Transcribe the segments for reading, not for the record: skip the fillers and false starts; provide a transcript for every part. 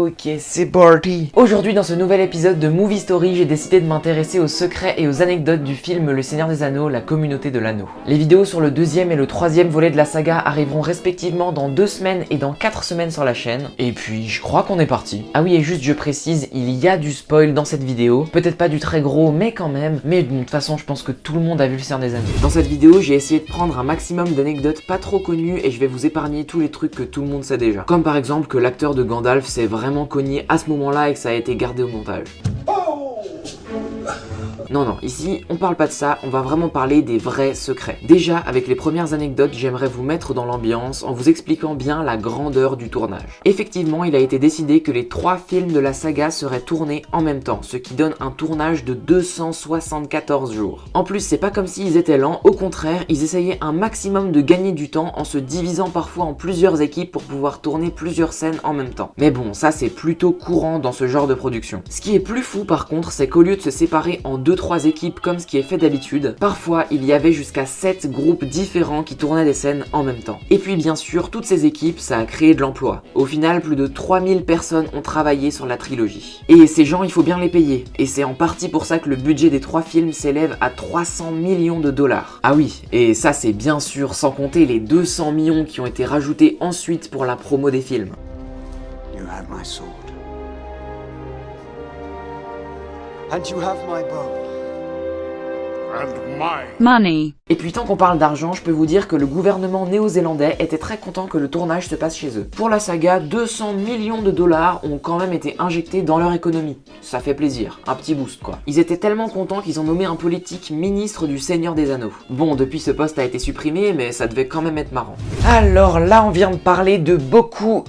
Ok, c'est parti. Aujourd'hui dans ce nouvel épisode de Movie Story, j'ai décidé de m'intéresser aux secrets et aux anecdotes du film Le Seigneur des Anneaux, la communauté de l'anneau. Les vidéos sur le deuxième et le troisième volet de la saga arriveront respectivement dans 2 semaines et dans 4 semaines sur la chaîne. Et puis je crois qu'on est parti. Ah oui, et juste je précise, il y a du spoil dans cette vidéo. Peut-être pas du très gros, mais quand même. Mais de toute façon, je pense que tout le monde a vu Le Seigneur des Anneaux. Dans cette vidéo, j'ai essayé de prendre un maximum d'anecdotes pas trop connues et je vais vous épargner tous les trucs que tout le monde sait déjà. Comme par exemple que l'acteur de Gandalf s'est vraiment cogné à ce moment-là et que ça a été gardé au montage. Non, ici, on parle pas de ça, on va vraiment parler des vrais secrets. Déjà, avec les premières anecdotes, j'aimerais vous mettre dans l'ambiance en vous expliquant bien la grandeur du tournage. Effectivement, il a été décidé que les 3 films de la saga seraient tournés en même temps, ce qui donne un tournage de 274 jours. En plus, c'est pas comme s'ils étaient lents, au contraire, ils essayaient un maximum de gagner du temps en se divisant parfois en plusieurs équipes pour pouvoir tourner plusieurs scènes en même temps. Mais bon, ça c'est plutôt courant dans ce genre de production. Ce qui est plus fou par contre, c'est qu'au lieu de se séparer en 2-3 équipes comme ce qui est fait d'habitude, parfois il y avait jusqu'à 7 groupes différents qui tournaient des scènes en même temps. Et puis bien sûr, toutes ces équipes, ça a créé de l'emploi. Au final, plus de 3000 personnes ont travaillé sur la trilogie. Et ces gens, il faut bien les payer. Et c'est en partie pour ça que le budget des 3 films s'élève à 300 millions de dollars. Ah oui, et ça c'est bien sûr sans compter les 200 millions qui ont été rajoutés ensuite pour la promo des films. You have my sword. And you have my bow. And my money. Et puis tant qu'on parle d'argent, je peux vous dire que le gouvernement néo-zélandais était très content que le tournage se passe chez eux. Pour la saga, 200 millions de dollars ont quand même été injectés dans leur économie. Ça fait plaisir, un petit boost quoi. Ils étaient tellement contents qu'ils ont nommé un politique ministre du Seigneur des Anneaux. Bon, depuis ce poste a été supprimé, mais ça devait quand même être marrant. Alors là, on vient de parler de beaucoup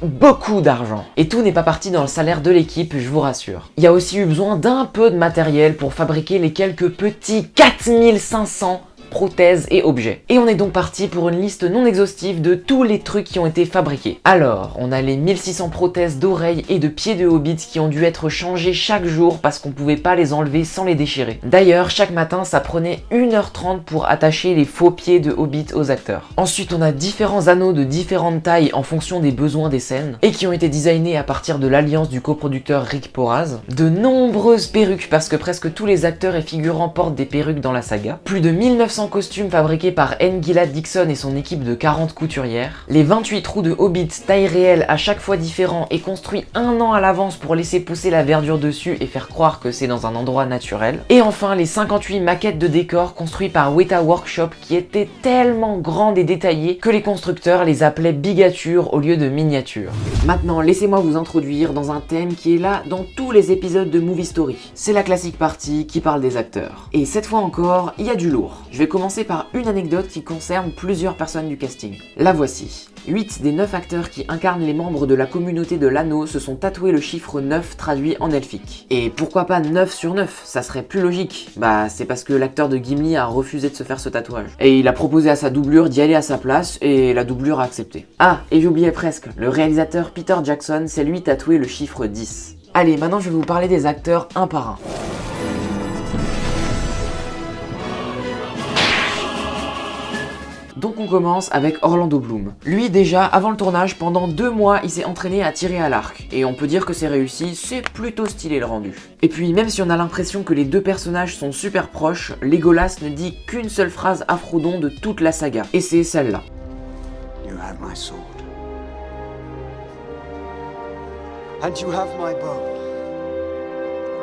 d'argent. Et tout n'est pas parti dans le salaire de l'équipe, je vous rassure. Il y a aussi eu besoin d'un peu de matériel pour fabriquer les quelques petits 4500 prothèses et objets. Et on est donc parti pour une liste non exhaustive de tous les trucs qui ont été fabriqués. Alors, on a les 1600 prothèses d'oreilles et de pieds de hobbits qui ont dû être changées chaque jour parce qu'on pouvait pas les enlever sans les déchirer. D'ailleurs, chaque matin, ça prenait 1h30 pour attacher les faux pieds de hobbits aux acteurs. Ensuite, on a différents anneaux de différentes tailles en fonction des besoins des scènes et qui ont été designés à partir de l'alliance du coproducteur Rick Porras. De nombreuses perruques parce que presque tous les acteurs et figurants portent des perruques dans la saga. Plus de 1900 costumes fabriqués par N. Gilad Dixon et son équipe de 40 couturières. Les 28 trous de Hobbit taille réelle à chaque fois différents et construits 1 an à l'avance pour laisser pousser la verdure dessus et faire croire que c'est dans un endroit naturel. Et enfin les 58 maquettes de décors construits par Weta Workshop qui étaient tellement grandes et détaillées que les constructeurs les appelaient bigatures au lieu de miniatures. Maintenant laissez-moi vous introduire dans un thème qui est là dans tous les épisodes de Movie Story. C'est la classique partie qui parle des acteurs. Et cette fois encore, il y a du lourd. Je vais commencer par une anecdote qui concerne plusieurs personnes du casting. La voici. 8 des 9 acteurs qui incarnent les membres de la communauté de l'anneau se sont tatoués le chiffre 9 traduit en elfique. Et pourquoi pas 9 sur 9? Ça serait plus logique. Bah c'est parce que l'acteur de Gimli a refusé de se faire ce tatouage. Et il a proposé à sa doublure d'y aller à sa place et la doublure a accepté. Ah, et j'oubliais presque, le réalisateur Peter Jackson s'est lui tatoué le chiffre 10. Allez, maintenant je vais vous parler des acteurs un par un. Donc on commence avec Orlando Bloom. Lui déjà, avant le tournage, pendant 2 mois, il s'est entraîné à tirer à l'arc. Et on peut dire que c'est réussi, c'est plutôt stylé le rendu. Et puis même si on a l'impression que les 2 personnages sont super proches, Legolas ne dit qu'une seule phrase à Frodon de toute la saga. Et c'est celle-là. You have my sword. And you have my bow.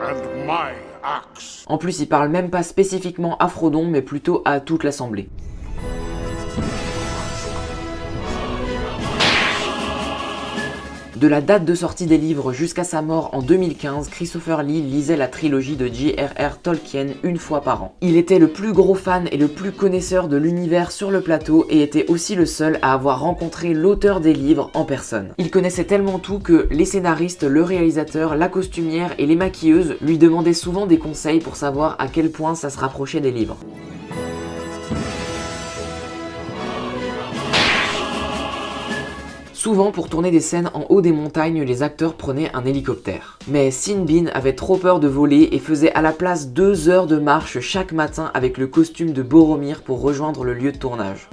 And my axe. En plus, il parle même pas spécifiquement à Frodon, mais plutôt à toute l'assemblée. De la date de sortie des livres jusqu'à sa mort en 2015, Christopher Lee lisait la trilogie de J.R.R. Tolkien une fois par an. Il était le plus gros fan et le plus connaisseur de l'univers sur le plateau et était aussi le seul à avoir rencontré l'auteur des livres en personne. Il connaissait tellement tout que les scénaristes, le réalisateur, la costumière et les maquilleuses lui demandaient souvent des conseils pour savoir à quel point ça se rapprochait des livres. Souvent, pour tourner des scènes en haut des montagnes, les acteurs prenaient un hélicoptère. Mais Sean Bean avait trop peur de voler et faisait à la place 2 heures de marche chaque matin avec le costume de Boromir pour rejoindre le lieu de tournage.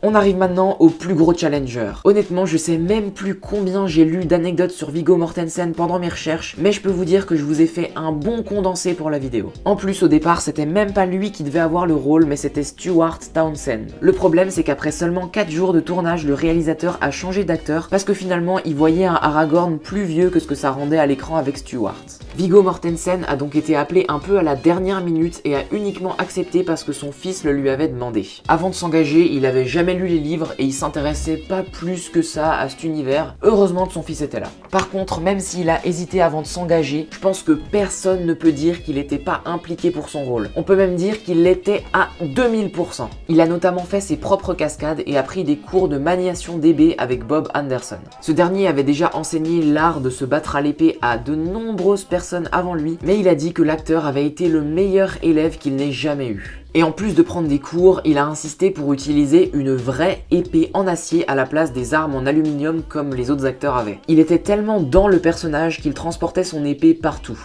On arrive maintenant au plus gros challenger. Honnêtement, je sais même plus combien j'ai lu d'anecdotes sur Viggo Mortensen pendant mes recherches, mais je peux vous dire que je vous ai fait un bon condensé pour la vidéo. En plus, au départ, c'était même pas lui qui devait avoir le rôle, mais c'était Stuart Townsend. Le problème, c'est qu'après seulement 4 jours de tournage, le réalisateur a changé d'acteur parce que finalement, il voyait un Aragorn plus vieux que ce que ça rendait à l'écran avec Stuart. Viggo Mortensen a donc été appelé un peu à la dernière minute et a uniquement accepté parce que son fils le lui avait demandé. Avant de s'engager, il avait jamais lu les livres et il s'intéressait pas plus que ça à cet univers. Heureusement que son fils était là. Par contre, même s'il a hésité avant de s'engager, je pense que personne ne peut dire qu'il n'était pas impliqué pour son rôle. On peut même dire qu'il l'était à 2000%. Il a notamment fait ses propres cascades et a pris des cours de maniation d'épée avec Bob Anderson. Ce dernier avait déjà enseigné l'art de se battre à l'épée à de nombreuses personnes avant lui, mais il a dit que l'acteur avait été le meilleur élève qu'il n'ait jamais eu. Et en plus de prendre des cours, il a insisté pour utiliser une vraie épée en acier à la place des armes en aluminium comme les autres acteurs avaient. Il était tellement dans le personnage qu'il transportait son épée partout,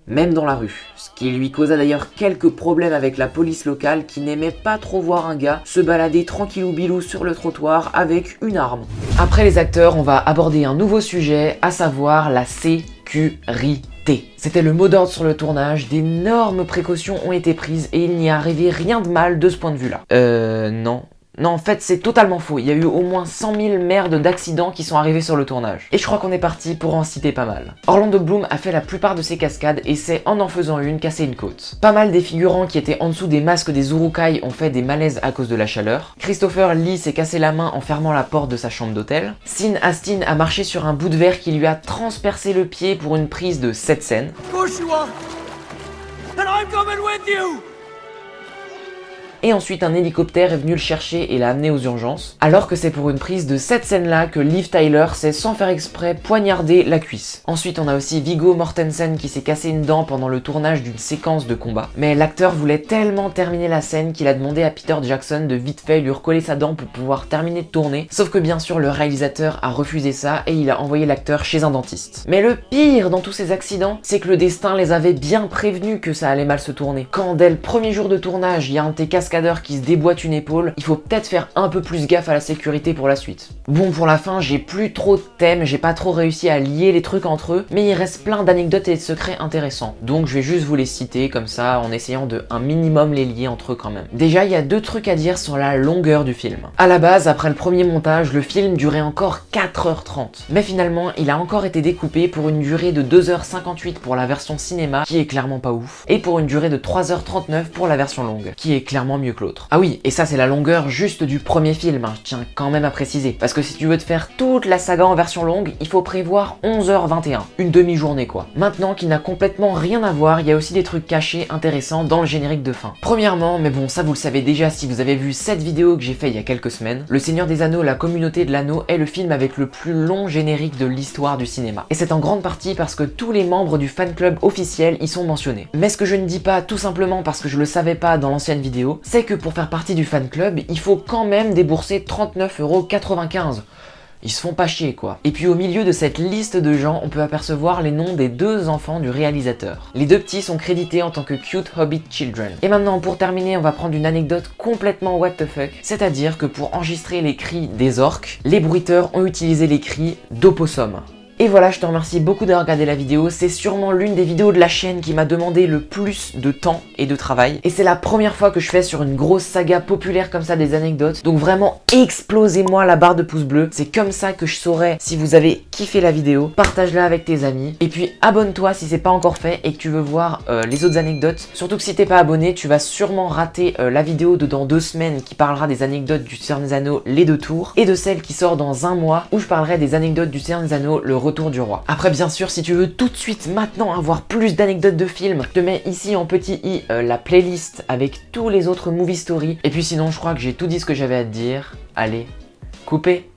même dans la rue. Ce qui lui causa d'ailleurs quelques problèmes avec la police locale qui n'aimait pas trop voir un gars se balader tranquillou bilou sur le trottoir avec une arme. Après les acteurs, on va aborder un nouveau sujet, à savoir la sécurité. C'était le mot d'ordre sur le tournage, d'énormes précautions ont été prises et il n'y est arrivé rien de mal de ce point de vue là. Non. Non, en fait, c'est totalement faux. Il y a eu au moins 100 000 merdes d'accidents qui sont arrivés sur le tournage. Et je crois qu'on est parti pour en citer pas mal. Orlando Bloom a fait la plupart de ses cascades et s'est, en faisant une, cassé une côte. Pas mal des figurants qui étaient en dessous des masques des Uruk-hai ont fait des malaises à cause de la chaleur. Christopher Lee s'est cassé la main en fermant la porte de sa chambre d'hôtel. Sean Astin a marché sur un bout de verre qui lui a transpercé le pied pour une prise de cette scène. Et ensuite un hélicoptère est venu le chercher et l'a amené aux urgences, alors que c'est pour une prise de cette scène-là que Liv Tyler s'est sans faire exprès poignardé la cuisse. Ensuite on a aussi Viggo Mortensen qui s'est cassé une dent pendant le tournage d'une séquence de combat, mais l'acteur voulait tellement terminer la scène qu'il a demandé à Peter Jackson de vite fait lui recoller sa dent pour pouvoir terminer de tourner, sauf que bien sûr le réalisateur a refusé ça et il a envoyé l'acteur chez un dentiste. Mais le pire dans tous ces accidents, c'est que le destin les avait bien prévenus que ça allait mal se tourner. Quand dès le premier jour de tournage, il y a un de tes cascadeurs qui se déboîte une épaule, il faut peut-être faire un peu plus gaffe à la sécurité pour la suite. Bon, pour la fin, j'ai plus trop de thèmes, j'ai pas trop réussi à lier les trucs entre eux, mais il reste plein d'anecdotes et de secrets intéressants. Donc je vais juste vous les citer comme ça, en essayant de un minimum les lier entre eux quand même. Déjà, il y a 2 trucs à dire sur la longueur du film. À la base, après le premier montage, le film durait encore 4h30. Mais finalement, il a encore été découpé pour une durée de 2h58 pour la version cinéma, qui est clairement pas ouf, et pour une durée de 3h39 pour la version longue, qui est clairement mieux que l'autre. Ah oui, et ça c'est la longueur juste du premier film, hein, je tiens quand même à préciser. Parce que si tu veux te faire toute la saga en version longue, il faut prévoir 11h21. Une demi-journée quoi. Maintenant, qui n'a complètement rien à voir, il y a aussi des trucs cachés intéressants dans le générique de fin. Premièrement, mais bon ça vous le savez déjà si vous avez vu cette vidéo que j'ai fait il y a quelques semaines, Le Seigneur des Anneaux, la communauté de l'anneau est le film avec le plus long générique de l'histoire du cinéma. Et c'est en grande partie parce que tous les membres du fan club officiel y sont mentionnés. Mais ce que je ne dis pas tout simplement parce que je le savais pas dans l'ancienne vidéo, c'est que pour faire partie du fan club, il faut quand même débourser 39,95 €. Ils se font pas chier quoi. Et puis au milieu de cette liste de gens, on peut apercevoir les noms des 2 enfants du réalisateur. Les 2 petits sont crédités en tant que Cute Hobbit Children. Et maintenant pour terminer, on va prendre une anecdote complètement what the fuck. C'est-à-dire que pour enregistrer les cris des orques, les bruiteurs ont utilisé les cris d'opossum. Et voilà, je te remercie beaucoup d'avoir regardé la vidéo, c'est sûrement l'une des vidéos de la chaîne qui m'a demandé le plus de temps et de travail. Et c'est la première fois que je fais sur une grosse saga populaire comme ça des anecdotes, donc vraiment explosez-moi la barre de pouce bleu, c'est comme ça que je saurai si vous avez kiffé la vidéo, partage-la avec tes amis, et puis abonne-toi si c'est pas encore fait et que tu veux voir les autres anecdotes. Surtout que si t'es pas abonné, tu vas sûrement rater la vidéo de dans 2 semaines qui parlera des anecdotes du Seigneur des Anneaux, les 2 tours, et de celle qui sort dans 1 mois où je parlerai des anecdotes du Seigneur des Anneaux, le retour du roi. Après bien sûr, si tu veux tout de suite maintenant avoir plus d'anecdotes de films, je te mets ici en petit i la playlist avec tous les autres movie stories. Et puis sinon je crois que j'ai tout dit ce que j'avais à te dire. Allez, coupez.